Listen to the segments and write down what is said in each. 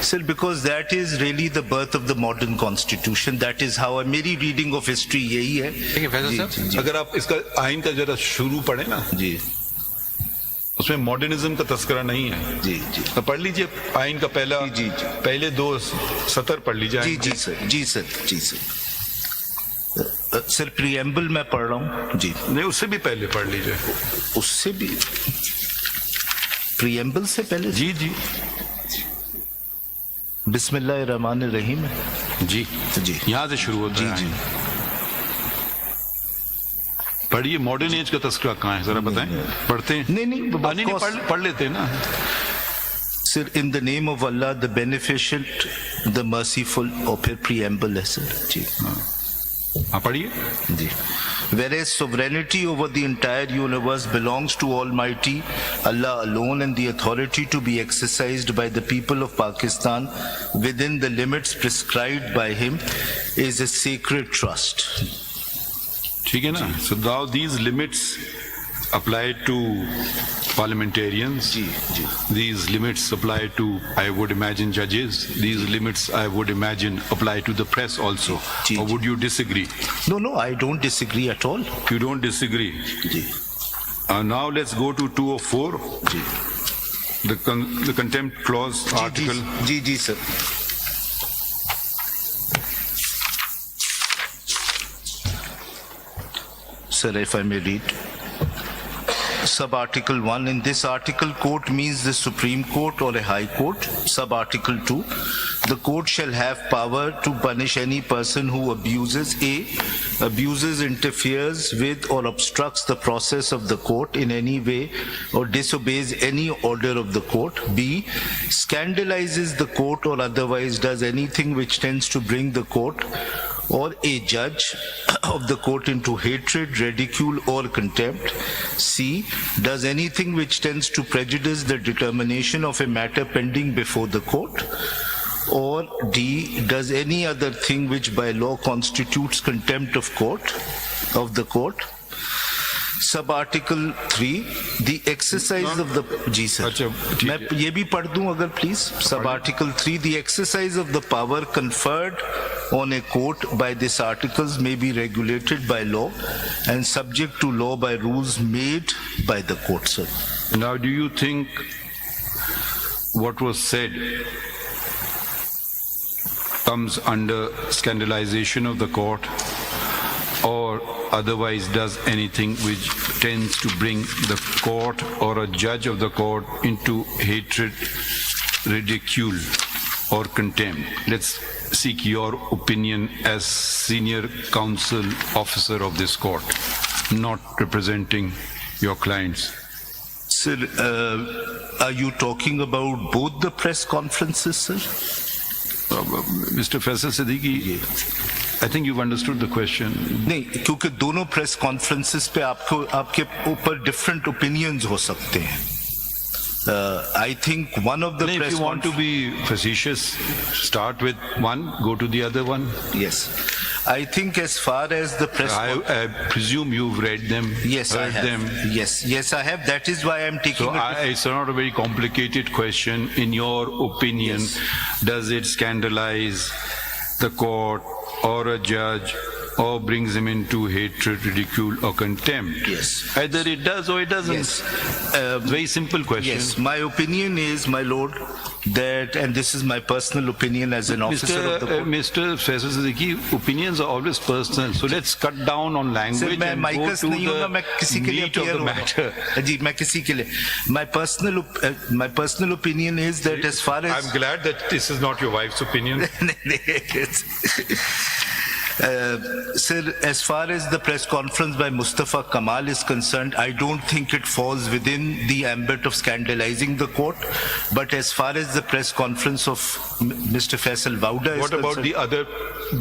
Sir, because that is really the birth of the modern constitution. That is how मेरी reading of history यही है. ठीक है फैसल साहब, अगर आप इसका आइन का जरा शुरू पढ़े ना, जी उसमें मॉडर्निज्म का तस्करा नहीं है. जी जी तो पढ़ लीजिए आइन का पहला जी, जी. पहले 2 सतर पढ़ लीजिए. जी आइन जी के. सर, जी सर, जी सर. सर प्रीएम्बल मैं पढ़ रहा हूँ जी. नहीं, उससे भी पहले पढ़ लीजिए. उससे भी प्रीएम्बल से पहले जी जी बिस्मिल्लाहिर्रहमानिर्रहीम. जी जी यहाँ से शुरू होता है. जी, जी. पढ़िए मॉडर्न एज का तस्करा कहाँ है जरा बताएं. पढ़ते हैं? नहीं नहीं, नहीं, पढ़ लेते हैं ना. Sir, in the name of Allah, the beneficent, the merciful, और फिर preamble है sir. जी. हाँ पढ़िए. जी. Whereas sovereignty over the entire universe belongs to Almighty Allah alone, and the authority to be exercised by the people of Pakistan within the limits prescribed by Him is a sacred trust. ठीक है ना. So now these limits apply to parliamentarians. जी जी. These limits apply to, I would imagine, judges. These limits, I would imagine, apply to the press also. जी, Or जी. would you disagree? No, I don't disagree at all. You don't disagree. जी Now let's go to 204. जी. The contempt clause article. जी जी sir. Sir, if I may read. Sub-article 1. In this article, court means the Supreme Court or a High Court. Sub-article 2. The court shall have power to punish any person who abuses, interferes with or obstructs the process of the court in any way or disobeys any order of the court. B. Scandalizes the court or otherwise does anything which tends to bring the court or a judge of the court into hatred, ridicule, or contempt. C. Does anything which tends to prejudice the determination of a matter pending before the court. Or D. Does any other thing which by law constitutes contempt of the court. Sub-article 3. The exercise of the... जी sir. अच्छा, मैं ये भी पढ़ दूं अगर please. Sub-article 3. The exercise of the power conferred on a court by this articles may be regulated by law and subject to law by rules made by the court, sir. Now, do you think what was said comes under scandalization of the court, or otherwise does anything which tends to bring the court or a judge of the court into hatred, ridicule, or contempt? Let's seek your opinion as senior counsel officer of this court, not representing your clients. Sir, are you talking about both the press conferences, sir? Mr. Faisal Siddiqui, I think you've understood the question. नहीं, क्योंकि दोनों press conferences पे आपके ऊपर different opinions हो सकते हैं. I think one of the If press you want to be facetious, start with one, go to the other one. Yes, I think as far as the press. I presume you've read them. Yes, I heard have. them. Yes, I have. That is why I'm taking. So it's not a very complicated question. In your opinion, Yes. does it scandalize the court or a judge, or brings him into hatred, ridicule, or contempt? Yes. Either it does or it doesn't. Yes. Very simple question. Yes, my opinion is, my lord, that, and this is my personal opinion as an officer of the court. Mr. Faisal Siddiqui, opinions are always personal. So let's cut down on Sir, language मैं and go माइकस to नहीं हूँ ना, मैं the किसी के लिए meat of appear the हो रहा matter. हूँ. जी, मैं किसी के लिए. My personal opinion is that as far as I'm glad that this is not your wife's opinion. Sir, as far as the press conference by Mustafa Kamal is concerned, I don't think it falls within the ambit of scandalizing the court. But as far as the press conference of Mr. Faisal Wauda is What about concerned, the other,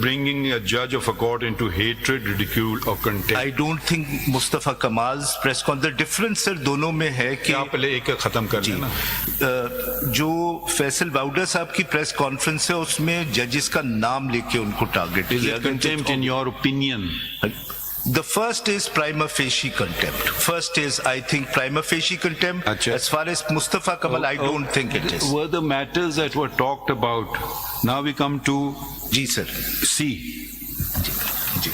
bringing a judge of a court into hatred, ridicule, or contempt? I don't think Mustafa Kamal's press conference, the difference sir दोनों में है कि क्या पहले एक खत्म कर जी, लेना. जो फैसल वाउडा साहब की प्रेस कॉन्फ्रेंस है उसमें जजेस का नाम लेके उनको टारगेट Is किया it contempt in your opinion? The first is prima facie contempt. First is, I think, prima facie contempt. Acha. As far as Mustafa Kamal, I don't think it is. Were the matters that were talked about, now we come to Ji, sir. C. Ji.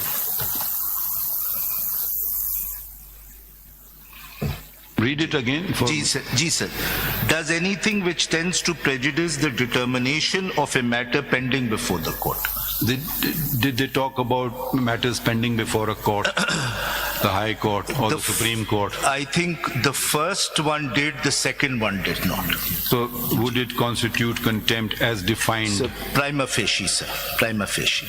Read it again. For Ji, sir. Ji, sir. Does anything which tends to prejudice the determination of a matter pending before the court? Did they talk about matters pending before a court, the High Court or the Supreme Court? I think the first one did, the second one did not. So would it constitute contempt as defined? So, prima facie, sir. Prima facie.